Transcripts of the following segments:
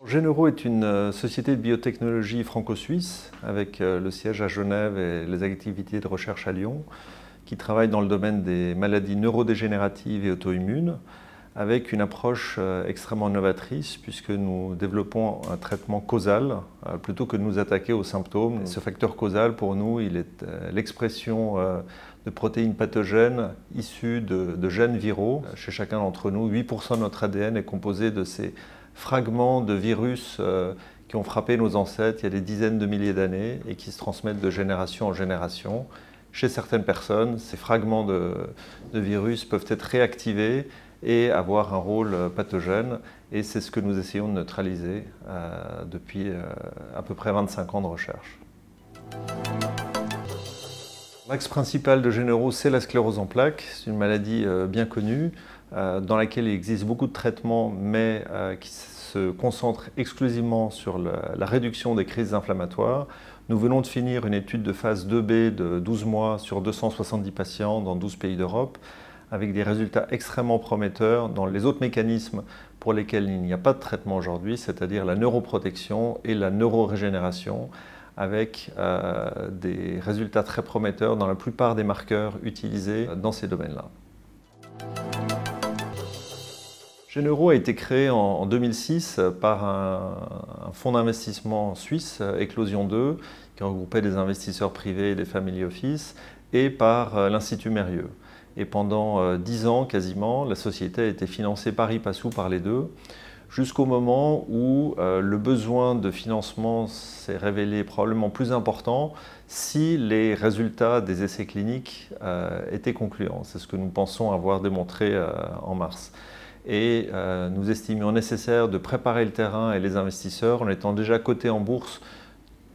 Géneuro est une société de biotechnologie franco-suisse avec le siège à Genève et les activités de recherche à Lyon, qui travaille dans le domaine des maladies neurodégénératives et auto-immunes avec une approche extrêmement novatrice puisque nous développons un traitement causal plutôt que de nous attaquer aux symptômes. Et ce facteur causal, pour nous, il est l'expression de protéines pathogènes issues de gènes viraux. Chez chacun d'entre nous, 8% de notre ADN est composé de ces fragments de virus qui ont frappé nos ancêtres il y a des dizaines de milliers d'années et qui se transmettent de génération en génération. Chez certaines personnes, ces fragments de virus peuvent être réactivés et avoir un rôle pathogène. Et c'est ce que nous essayons de neutraliser depuis à peu près 25 ans de recherche. L'axe principal de Géneuro, c'est la sclérose en plaques. C'est une maladie bien connue, dans laquelle il existe beaucoup de traitements, mais qui se concentrent exclusivement sur la réduction des crises inflammatoires. Nous venons de finir une étude de phase 2B de 12 mois sur 270 patients dans 12 pays d'Europe, avec des résultats extrêmement prometteurs dans les autres mécanismes pour lesquels il n'y a pas de traitement aujourd'hui, c'est-à-dire la neuroprotection et la neurorégénération, avec des résultats très prometteurs dans la plupart des marqueurs utilisés dans ces domaines-là. Géneuro a été créé en 2006 par un fonds d'investissement suisse, Eclosion 2, qui regroupait des investisseurs privés et des family office, et par l'Institut Mérieux. Et pendant 10 ans quasiment, la société a été financée pari passu par les deux, jusqu'au moment où le besoin de financement s'est révélé probablement plus important si les résultats des essais cliniques étaient concluants. C'est ce que nous pensons avoir démontré en mars. Et nous estimions nécessaire de préparer le terrain et les investisseurs en étant déjà cotés en bourse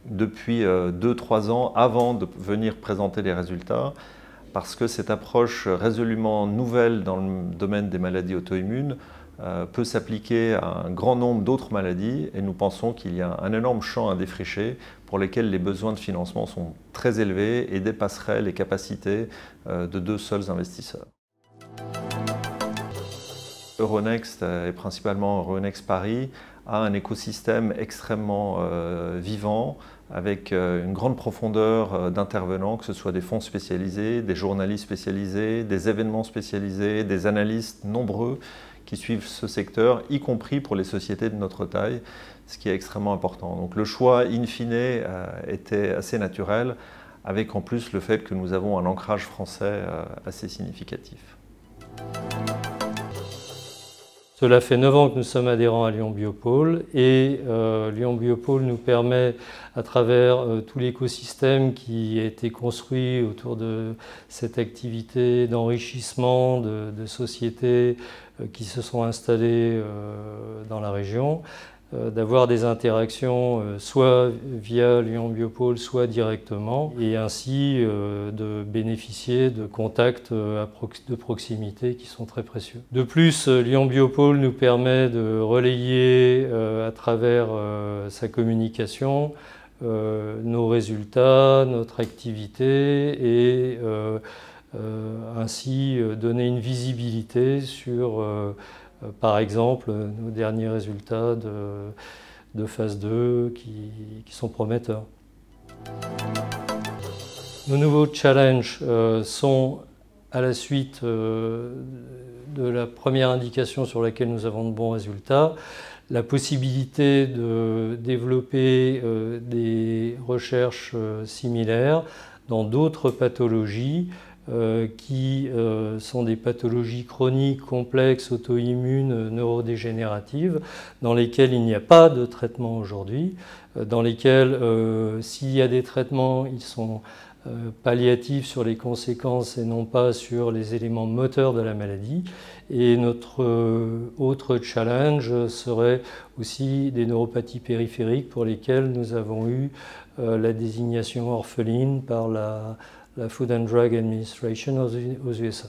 depuis 2-3 ans avant de venir présenter les résultats, parce que cette approche résolument nouvelle dans le domaine des maladies auto-immunes peut s'appliquer à un grand nombre d'autres maladies et nous pensons qu'il y a un énorme champ à défricher pour lesquels les besoins de financement sont très élevés et dépasseraient les capacités de 2 seuls investisseurs. Euronext, et principalement Euronext Paris, a un écosystème extrêmement vivant, avec une grande profondeur d'intervenants, que ce soit des fonds spécialisés, des journalistes spécialisés, des événements spécialisés, des analystes nombreux qui suivent ce secteur, y compris pour les sociétés de notre taille, ce qui est extrêmement important. Donc le choix, in fine, était assez naturel, avec en plus le fait que nous avons un ancrage français assez significatif. Cela fait 9 ans que nous sommes adhérents à Lyon Biopôle et Lyon Biopôle nous permet, à travers tout l'écosystème qui a été construit autour de cette activité d'enrichissement de sociétés qui se sont installées dans la région, d'avoir des interactions soit via Lyon Biopôle, soit directement, et ainsi de bénéficier de contacts de proximité qui sont très précieux. De plus, Lyon Biopôle nous permet de relayer à travers sa communication nos résultats, notre activité et ainsi donner une visibilité sur par exemple, nos derniers résultats de phase 2 qui sont prometteurs. Nos nouveaux challenges sont à la suite de la première indication sur laquelle nous avons de bons résultats, la possibilité de développer des recherches similaires dans d'autres pathologies qui sont des pathologies chroniques, complexes, auto-immunes, neurodégénératives, dans lesquelles il n'y a pas de traitement aujourd'hui, dans lesquelles, s'il y a des traitements, ils sont palliatifs sur les conséquences et non pas sur les éléments moteurs de la maladie. Et notre autre challenge serait aussi des neuropathies périphériques pour lesquelles nous avons eu la désignation orpheline par la Food and Drug Administration aux USA.